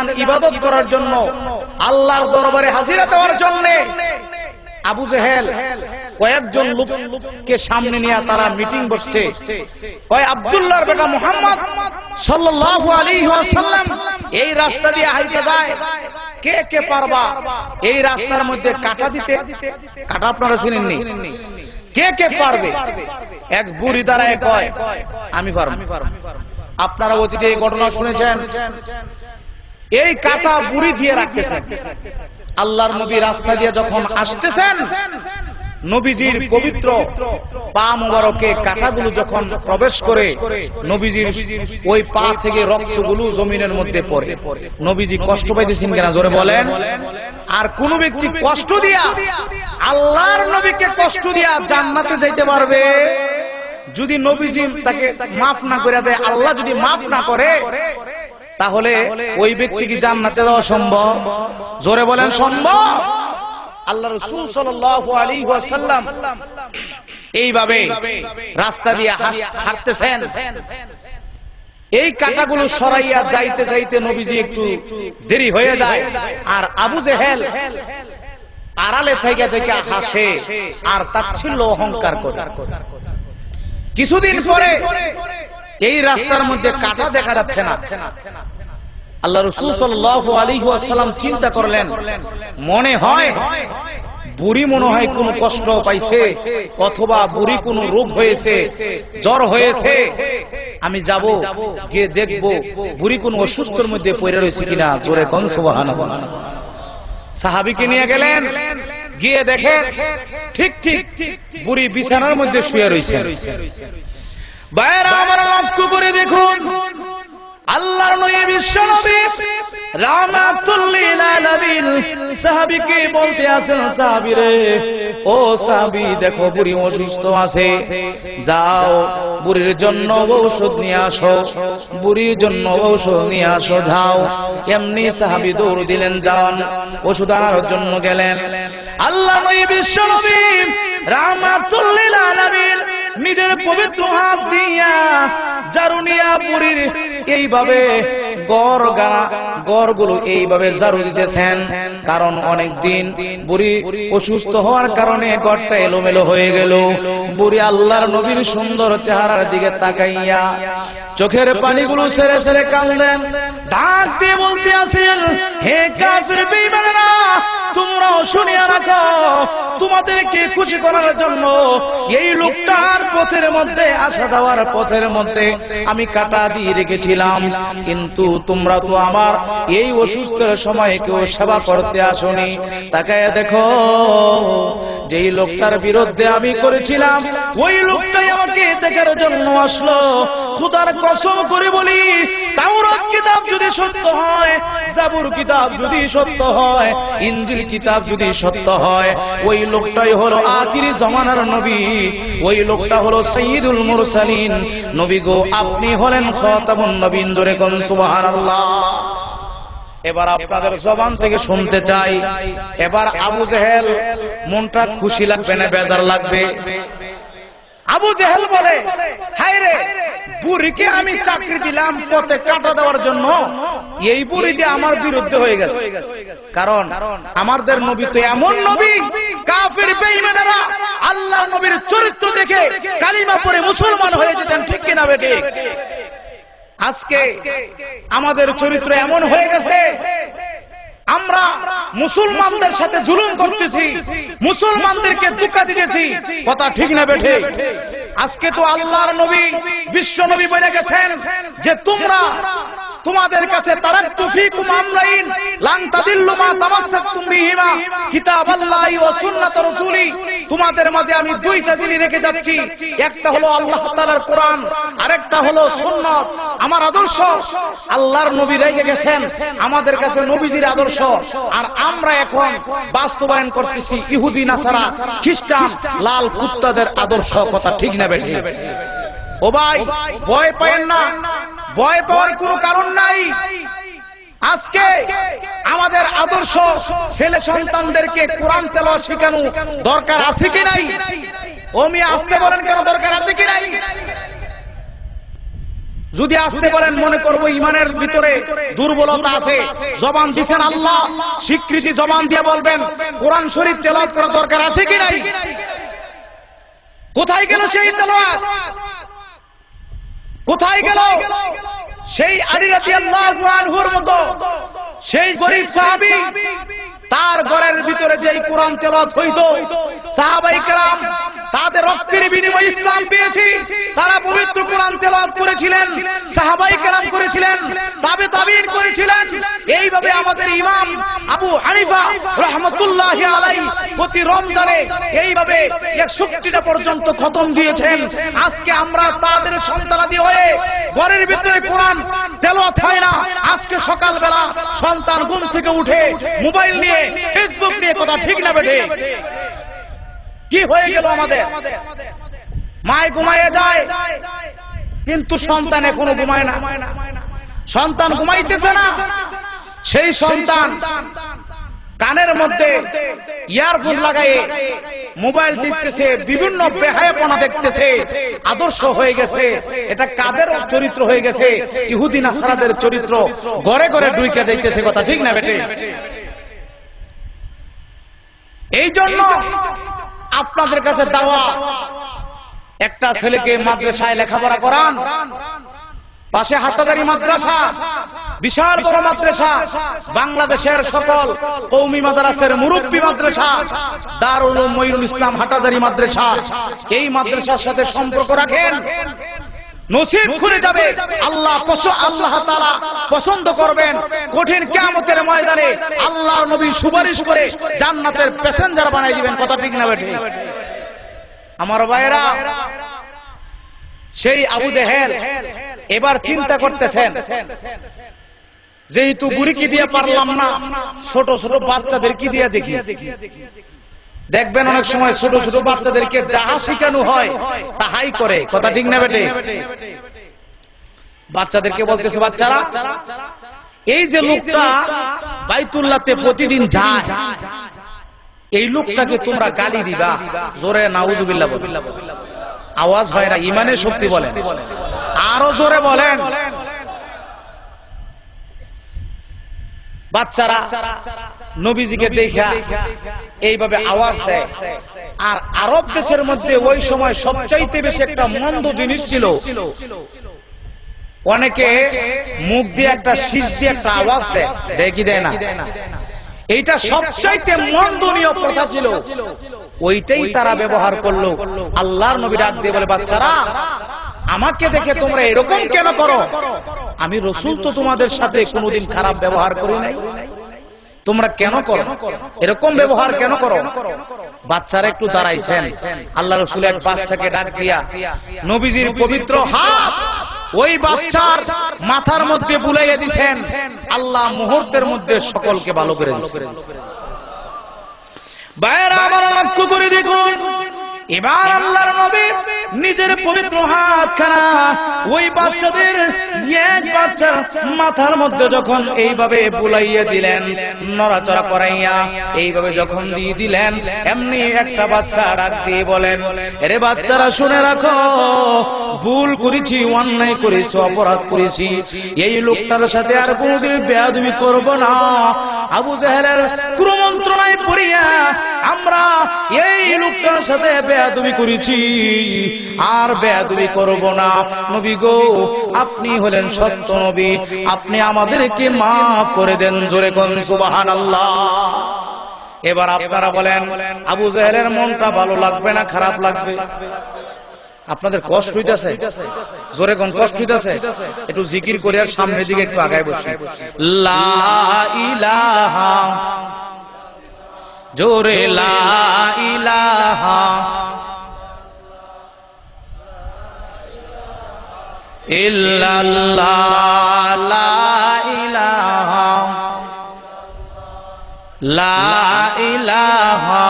যান ইবাদত করার জন্য, আল্লাহর দরবারে হাজিরা দেওয়ার জন্য। আবু জেহেল কয়েকজন লোককে সামনে নিয়ে তারা মিটিং বসছে। ওই আব্দুল্লাহর বেটা মুহাম্মদ সাল্লাল্লাহু আলাইহি ওয়াসাল্লাম এই রাস্তা দিয়ে হাঁটতে যায়, কে কে পারবা এই রাস্তার মধ্যে কাটা দিতে? কাটা আপনারা চিনেননি? কে কে পারবে? এক বুড়ি দাঁড়ায় কয় আমি পারবো। আপনারা অতীতে এই ঘটনা শুনেছেন। এই কাটা বুড়ি দিয়ে রাখতেছেন। আল্লাহর নবী রাস্তা দিয়ে যখন আসতেছেন, নবীজির পবিত্র পা মুবারকে কাঁটাগুলো যখন প্রবেশ করে, নবীজির ওই পা থেকে রক্তগুলো জমিনের মধ্যে পড়ে। নবীজি কষ্ট পাইতেছেন কিনা জোরে বলেন? আর কোন ব্যক্তি কষ্ট দিয়া, আল্লাহর নবীকে কষ্ট দিয়া জান্নাতে যাইতে পারবে? যদি নবীজি তাকে মাফ না করে দেয়, আল্লাহ যদি মাফ না করে, তাহলে ওই ব্যক্তি কি জান্নাতে যাওয়া সম্ভব? জোরে বলেন সম্ভব? আল্লাহ রাসূল সাল্লাল্লাহু আলাইহি ওয়াসাল্লাম এইভাবে রাস্তা দিয়ে হাঁটতেছেন। এই কাঁটাগুলো সরাইয়া যাইতে যাইতে নবীজি একটু দেরি হয়ে যায়, আর আবু জেহেল আড়ালে থেকে থেকে হাসে আর তাচ্ছিল্য অহংকার করে। কিছুদিন পরে এই রাস্তার মধ্যে কাঁটা দেখা যাচ্ছে না। আল্লাহ রাসূল সাল্লাল্লাহু আলাইহি ওয়াসাল্লাম চিন্তা করলেন, মনে হয় বুড়ি মনে হয় কোন কষ্ট পাইছে, অথবা বুড়ি কোন রোগ হয়েছে, জ্বর হয়েছে। আমি যাব, গিয়ে দেখব বুড়ি কোন অসুস্থের মধ্যে পড়ে রয়েছে কিনা। জোরে কোন সুবহানাল্লাহ। সাহাবীকে নিয়ে গেলেন, গিয়ে দেখেন ঠিক ঠিক বুড়ি বিছানার মধ্যে শুয়ে রয়েছে। বাইরে আমার লক্ষ্য করে দেখুন, আল্লাহর নবী বিশ্বনবী রাহমাতুল লিল আলামিন সাহাবীকে বলতে আছেন, সাহাবী রে, ও সাহাবী, দেখো বুড়ি অসুস্থ আছে, যাও বুড়ির জন্য ঔষধ নিয়ে আসো, বুড়ির জন্য ঔষধ নিয়ে আসো, যাও। এমনি সাহাবী দৌড় দিলেন, যান ওষুধ আনার জন্য গেলেন। আল্লাহর নবী বিশ্বনবী রাহমাতুল লিল আলামিন নিজের পবিত্র হাত দিয়া জারুনিয়া বুড়ির এইভাবে গড়গুলো এইভাবে জারু দিতেছেন। কারণ অনেকদিন বুড়ি অসুস্থ হওয়ার কারণে গড়টা এলোমেলো হয়ে গেল। বুড়ি আল্লাহর নবীর সুন্দর চেহারার দিকে তাকাইয়া চোখের পানিগুলো ছেড়ে ছেড়ে কাঁদেন, ডাক দিয়ে বলতে আছেন, হে কাফির বেঈমানেরা, তোমরাও শুনিয়া রাখো, তোমাদেরকে খুশি করার জন্য এই লোকটার পথের মধ্যে, আসা যাওয়ার পথের মধ্যে আমি কাঁটা দিয়ে রেখেছিলাম, কিন্তু তোমরা তো আমার এই অসুস্থের সময় কেউ সেবা করতে আসনি। তাকায় দেখো, যেই লোকটার বিরুদ্ধে আমি করেছিলাম ওই লোকটাই আমাকে দেখার জন্য আসলো। খোদার কসম করে বলি, তাওরাত কিতাব যদি সত্য হয়, জাবুর কিতাব যদি সত্য হয়, ইনজিল কিতাব যদি সত্য হয়, ওই লোকটাই হলো আখিরি জামানার নবী, ওই লোকটা হলো সাইয়্যিদুল মুরসালিন। নবী গো, আপনি হলেন খাতামুন নবীন। জোরে কোন সুবহানাল্লাহ। এবার আপনাদের জবান থেকে শুনতে চাই, এবার আবু জেহেল মনটা খুশি লাগবে না বেজার লাগবে? আবু জেহেল বলে, হায় রে, বুড়িকে আমি চাকরি দিলাম পথে কাটা দেওয়ার জন্য, এই বুড়ি যে আমার বিরুদ্ধে হয়ে গেছে। কারণ আমাদের নবী তো এমন নবী, কাফির বেঈমানেরা আল্লাহর নবীর চরিত্র দেখে কালিমা পড়ে মুসলমান হয়ে যেতেন, ঠিক কিনা বেটি? আজকে আমাদের চরিত্র এমন হয়ে গেছে, আমরা মুসলমানদের সাথে জুলুম করতেছি, মুসলমানদেরকে ধোঁকা দিতেছি, কথা ঠিক না বেঠে? আজকে তো আল্লাহর নবী বিশ্ব নবী বলে গেছেন যে তোমরা তোমাদের কাছে তারাক্তু ফীকুম আমরাইন লান তাদিল্লু মা তামাসসাকতুম বিহিমা কিতাবাল্লাহি ওয়া সুন্নাত রাসূলি। তোমাদের মাঝে আমি দুইটা জিনিস রেখে যাচ্ছি, একটা হলো আল্লাহ তাআলার কোরআন, আরেকটা হলো সুন্নাত, আমার আদর্শ। আল্লাহর নবী রেখে গেছেন আমাদের কাছে নবীজির আদর্শ, আর আমরা এখন বাস্তবায়ন করতেছি ইহুদি, নাসারা, খ্রিস্টান, লাল কুত্তাদের আদর্শ, কথা ঠিক না বেঠি? ও ভাই, ভয় পায়েন না, ভয় পাওয়ার কোনো কারণ নাই। আজকে আমাদের আদর্শ ছেলে সন্তানদেরকে কোরআন তেলাওয়াত শেখানো দরকার আছে কি নাই? ও মিয়া আসতে বলেন কেন, দরকার আছে কি নাই? যদি আসতে বলেন মনে করব ইমানের ভিতরে দুর্বলতা আছে। জবান দিবেন আল্লাহ, স্বীকৃতি জবান দিয়ে বলবেন কোরআন শরীফ তেলাওয়াত করা দরকার আছে কি নাই? কোথায় গেল সেই তেলাওয়াত? কোথায় গেল সেই আলী রাদিয়াল্লাহু আনহুর মতো সেই গরীব সাহাবী? তার ঘরের ভিতরে যেই কোরআন তেলাওয়াত হইতো, সাহাবায়ে কেরাম তাদের রক্তের বিনিময়ে ইসলাম পেয়েছি, তারা পবিত্র কোরআন তেলাওয়াত করেছিলেন, সাহাবায়ে কেরাম করেছিলেন, তাবেঈন করেছিলেন। এইভাবে আমাদের ইমাম আবু হানিফা রাহমাতুল্লাহি আলাইহি প্রতি রমজানে এইভাবে 61টা পর্যন্ত খতম দিয়েছেন। আজকে আমরা তাদের সন্তানাদি হয়ে ঘরের ভিতরে কোরআন তেলাওয়াত হয় না। আজকে সকালবেলা সন্তান ঘুম থেকে উঠে মোবাইল নিয়ে, ফেসবুক নিয়ে, কথা ঠিক না বেটে? কি হয়ে গেল আমাদের? মায় ঘুমায় যায় কিন্তু সন্তান এখনো ঘুমায় না। সন্তান ঘুমাইতেছে না, সেই সন্তান কানের মধ্যে ইয়ারফোন লাগায়ে মোবাইল টিপতেছে, বিভিন্ন বেহায়াপনা দেখতেছে, আদর্শ হয়ে গেছে। এটা কাদের চরিত্র হয়ে গেছে? ইহুদি নাসারাদের চরিত্র। ঘরে ঘরে ঢুইকা যাইতেছে, কথা ঠিক না বেটে? এই জন্য আপনাদের কাছে দাওয়া, একটা ছেলেকে মাদ্রাসায় লেখাপড়া করান। পাশে হাটহাজারী মাদ্রাসা, বিশাল বড় মাদ্রাসা, বাংলাদেশের সকল কওমি মাদ্রাসার মুরব্বী মাদ্রাসা, দারুল উলুম মঈনুল ইসলাম হাটহাজারী মাদ্রাসা। এই মাদ্রাসার সাথে সম্পর্ক রাখেন, নসিব খুলে যাবে। আল্লাহ তাআলা পছন্দ করবেন। কঠিন কিয়ামতের ময়দানে আল্লাহর নবী সুপারিশ করে জান্নাতের প্যাসেঞ্জার বানাই দিবেন, কথা ঠিক না বেঠিক? আমার ভাইরা, সেই আবু জেহেল এবার চিন্তা করতেছেন, যেহেতু বুড়ি কি দিয়ে পারলাম না, ছোট ছোট বাচ্চাদের কি দিয়ে দেখি। দেখবেন অনেক সময় ছোট ছোট বাচ্চাদেরকে যাহা শিখানো হয় তাহাই করে, কথা ঠিক না বেটে? বাচ্চাদেরকে বলতেছে, বাচ্চারা এই যে লোকটা বাইতুল্লাহতে প্রতিদিন যায়, এই লোকটাকে তোমরা গালি দিবা। জোরে নাউজুবিল্লাহ বলেন। আওয়াজ হয় না, ইমানের শক্তি বলেন, আরো জোরে বলেন। বাচ্চারা নবীজিকে দেখা এইভাবে আওয়াজ দেয়। আর আরব দেশের মধ্যে ওই সময় সবচাইতে বেশি একটা মন্দ জিনিস ছিল, অনেকে মুখ দিয়ে একটা শীষ দিয়ে একটা আওয়াজ দেয়, দেয় কি দেয় না? এইটা সবচাইতে মন্দনীয় প্রথা ছিল। ওইটাই তারা ব্যবহার করলো। আল্লাহর নবী ডাক দিয়ে বলে, বাচ্চারা আমাকে দেখে তোমরা এরকম কেন করো? আমি রাসূল তো তোমাদের সাথে কোনোদিন খারাপ ব্যবহার করি নাই, তোমরা কেন করো এরকম ব্যবহার কেন করো? বাচ্চারা একটু দাঁড়াইছেন। আল্লাহ রাসূল এক বাচ্চাকে ডাক দিয়া নবীজির পবিত্র হাত ওই বাচ্চার মাথার মধ্যে বুলাইয়া দিয়েছেন। আল্লাহ মুহূর্তের মধ্যে সকলকে ভালো করে দিয়েছেন। ভাইরা আমার, লক্ষ্য করে দেখুন, এবার আল্লাহর নবী নিজের পবিত্র হাতখানা ওই বাচ্চাদের এক বাচ্চার মাথার মধ্যে যখন এইভাবে বুলাইয়া দিলেন, নড়াচড়া করাইয়া এইভাবে যখন দিয়ে দিলেন, এমনি একটা বাচ্চা ডাক দিয়ে বলেন, আরে বাচ্চারা শুনে রাখো, ভুল করেছি, অন্যায় করেছি, অপরাধ করেছি, এই লোকটার সাথে আর কোনোদিন বেয়াদবি করব না। আবু জেহেলের কুমন্ত্রণায় পড়িয়া আমরা এই লোকটার সাথে বেয়াদবি করেছি, আর বেয়াদবি করব না। নবী গো, আপনি হলেন সত্য নবী, আপনি আমাদেরকে মাফ করে দেন। জোরে কোন সুবহানাল্লাহ। এবার আপনারা বলেন, আবু জেহেলের মনটা ভালো লাগবে না খারাপ লাগবে? আপনাদের কষ্ট হইতেছে? জোরে কোন কষ্ট হইতেছে? একটু জিকির করে আর সামনের দিকে একটু আগায় বসি। লা ইলাহা, জোরে লা ইলাহা ইল্লাল্লাহ, লা ইলাহা, লা ইলাহা